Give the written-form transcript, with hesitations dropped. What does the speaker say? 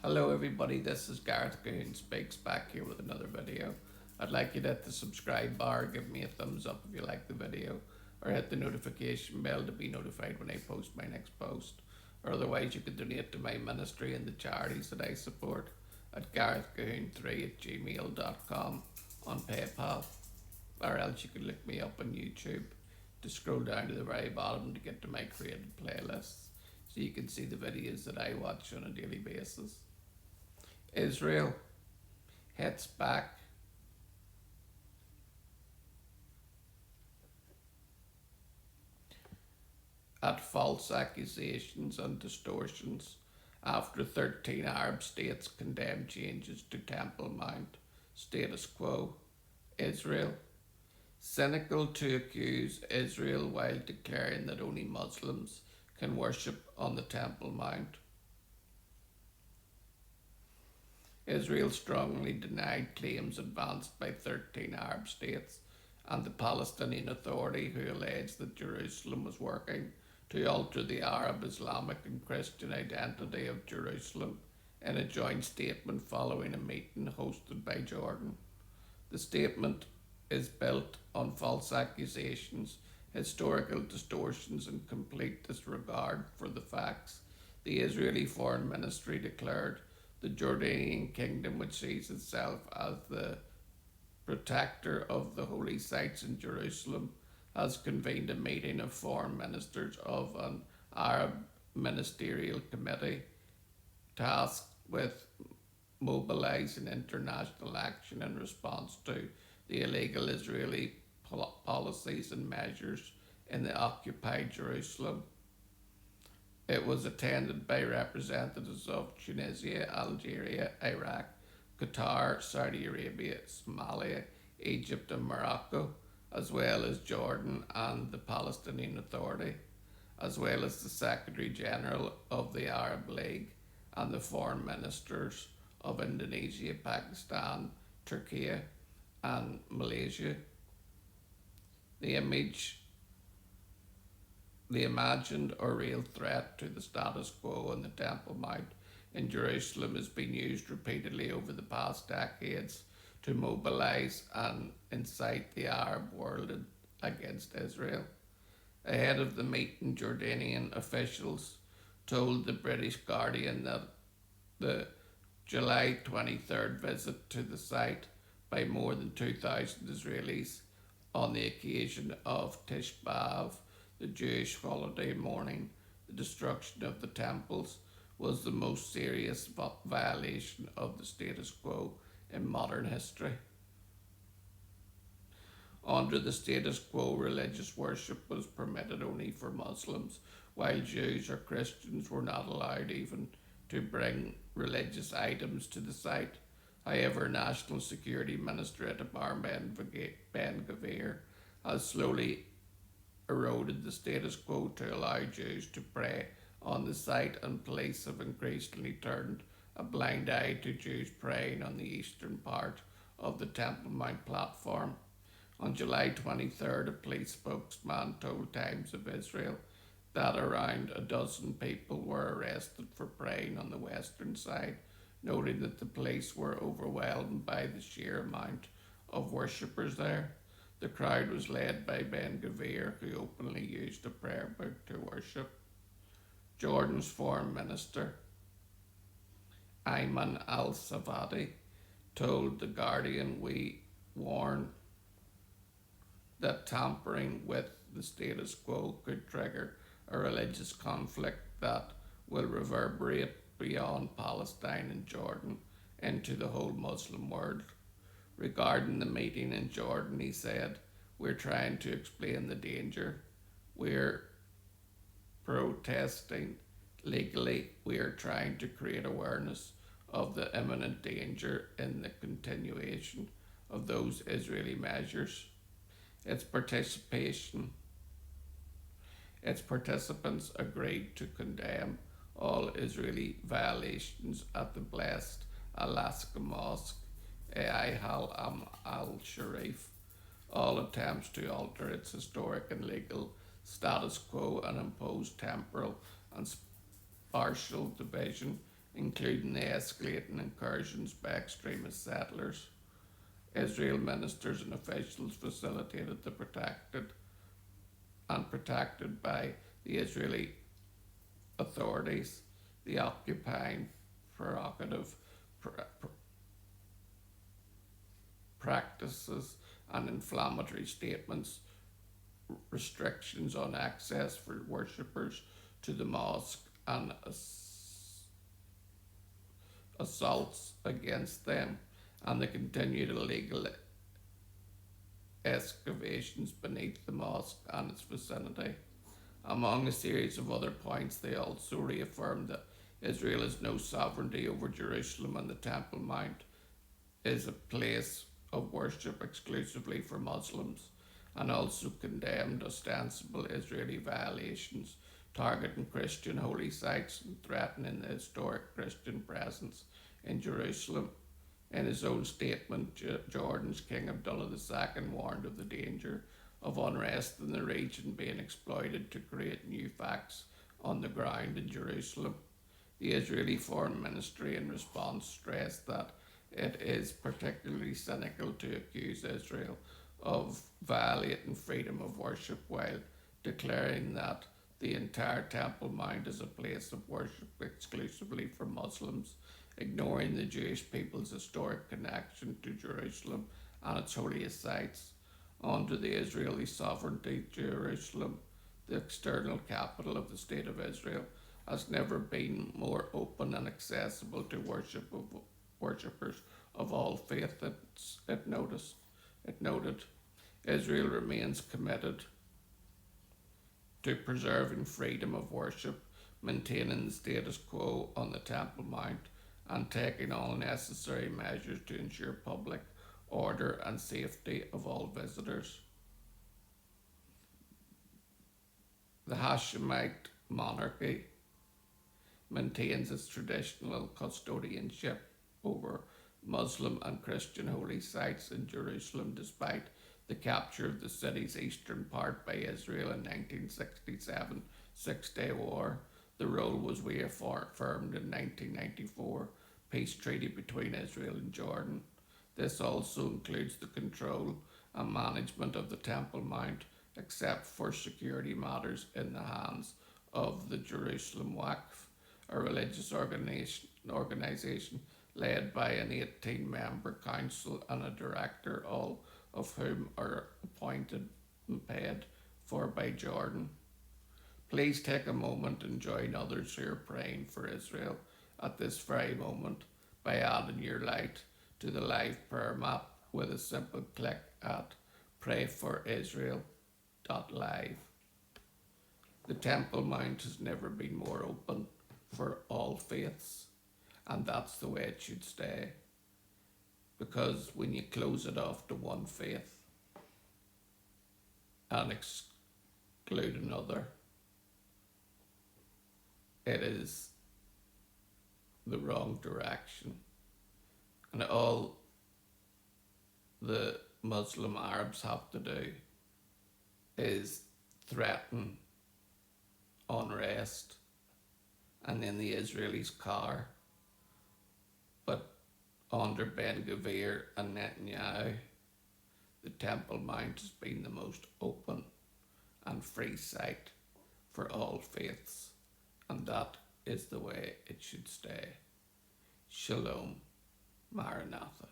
Hello everybody, this is Gareth Goon Speaks back here with another video. I'd like you to hit the subscribe bar, give me a thumbs up if you like the video, or hit the notification bell to be notified when I post my next post. Or otherwise you can donate to my ministry and the charities that I support at garethgoon3@gmail.com on PayPal. Or else you can look me up on YouTube to scroll down to the very bottom to get to my created playlists so you can see the videos that I watch on a daily basis. Israel hits back at false accusations and distortions after 13 Arab states condemn changes to Templemount status quo. Israel cynical to accuse Israel while declaring that only Muslims can worship on the Temple Mount. Israel strongly denied claims advanced by 13 Arab states and the Palestinian Authority, who alleged that Jerusalem was working to alter the Arab, Islamic, and Christian identity of Jerusalem in a joint statement following a meeting hosted by Jordan. The statement is built on false accusations, historical distortions, and complete disregard for the facts. The Israeli Foreign Ministry declared the Jordanian kingdom, which sees itself as the protector of the holy sites in Jerusalem, has convened a meeting of foreign ministers of an Arab ministerial committee tasked with mobilising international action in response to the illegal Israeli policies and measures in the occupied Jerusalem. It was attended by representatives of Tunisia, Algeria, Iraq, Qatar, Saudi Arabia, Somalia, Egypt, and Morocco, as well as Jordan and the Palestinian Authority, as well as the Secretary General of the Arab League and the foreign ministers of Indonesia, Pakistan, Turkey, and Malaysia. The imagined or real threat to the status quo on the Temple Mount in Jerusalem has been used repeatedly over the past decades to mobilise and incite the Arab world against Israel. Ahead of the meeting, Jordanian officials told the British Guardian that the July 23rd visit to the site by more than 2,000 Israelis on the occasion of Tish B'Av, the Jewish holiday mourning the destruction of the temples, was the most serious violation of the status quo in modern history. Under the status quo, religious worship was permitted only for Muslims, while Jews or Christians were not allowed even to bring religious items to the site. However, National Security Minister Itamar Ben-Gvir has slowly eroded the status quo to allow Jews to pray on the site, and police have increasingly turned a blind eye to Jews praying on the eastern part of the Temple Mount platform. On July 23rd, a police spokesman told Times of Israel that around a dozen people were arrested for praying on the western side, noting that the police were overwhelmed by the sheer amount of worshippers there. The crowd was led by Ben-Gvir, who openly used a prayer book to worship. Jordan's foreign minister, Ayman al-Safadi, told The Guardian, "We warn that tampering with the status quo could trigger a religious conflict that will reverberate beyond Palestine and Jordan into the whole Muslim world." Regarding the meeting in Jordan, he said, "We're trying to explain the danger. We're protesting legally. We are trying to create awareness of the imminent danger in the continuation of those Israeli measures. Its participants agreed to condemn all Israeli violations at the blessed Al-Aqsa Mosque, Al al-Sharif, all attempts to alter its historic and legal status quo and impose temporal and spatial division, including the escalating incursions by extremist settlers. Israel ministers and officials facilitated the protected by the Israeli authorities, the occupying prerogative practices and inflammatory statements, restrictions on access for worshippers to the mosque, and assaults against them, and the continued illegal excavations beneath the mosque and its vicinity. Among a series of other points, they also reaffirmed that Israel has no sovereignty over Jerusalem and the Temple Mount is a place of worship exclusively for Muslims, and also condemned ostensible Israeli violations targeting Christian holy sites and threatening the historic Christian presence in Jerusalem. In his own statement, Jordan's King Abdullah II warned of the danger of unrest in the region being exploited to create new facts on the ground in Jerusalem. The Israeli Foreign Ministry, in response, stressed that it is particularly cynical to accuse Israel of violating freedom of worship while declaring that the entire Temple Mount is a place of worship exclusively for Muslims, ignoring the Jewish people's historic connection to Jerusalem and its holiest sites. Under the Israeli sovereignty, Jerusalem, the external capital of the State of Israel, has never been more open and accessible to worshippers of all faith. It noted. Israel remains committed to preserving freedom of worship, maintaining the status quo on the Temple Mount, and taking all necessary measures to ensure public order and safety of all visitors. The Hashemite monarchy maintains its traditional custodianship over Muslim and Christian holy sites in Jerusalem despite the capture of the city's eastern part by Israel in 1967 Six-Day War. The role was reaffirmed in 1994 peace treaty between Israel and Jordan. This also includes the control and management of the Temple Mount, except for security matters, in the hands of the Jerusalem Waqf, a religious organization led by an 18-member council and a director, all of whom are appointed and paid for by Jordan. Please take a moment and join others who are praying for Israel at this very moment by adding your light to the live prayer map with a simple click at prayforisrael.live. The Temple Mount has never been more open for all faiths, and that's the way it should stay. Because when you close it off to one faith and exclude another, it is the wrong direction. And all the Muslim Arabs have to do is threaten unrest and then the Israelis cower. But under Ben Gvir and Netanyahu, the Temple Mount has been the most open and free site for all faiths, and that is the way it should stay. Shalom, Maranatha.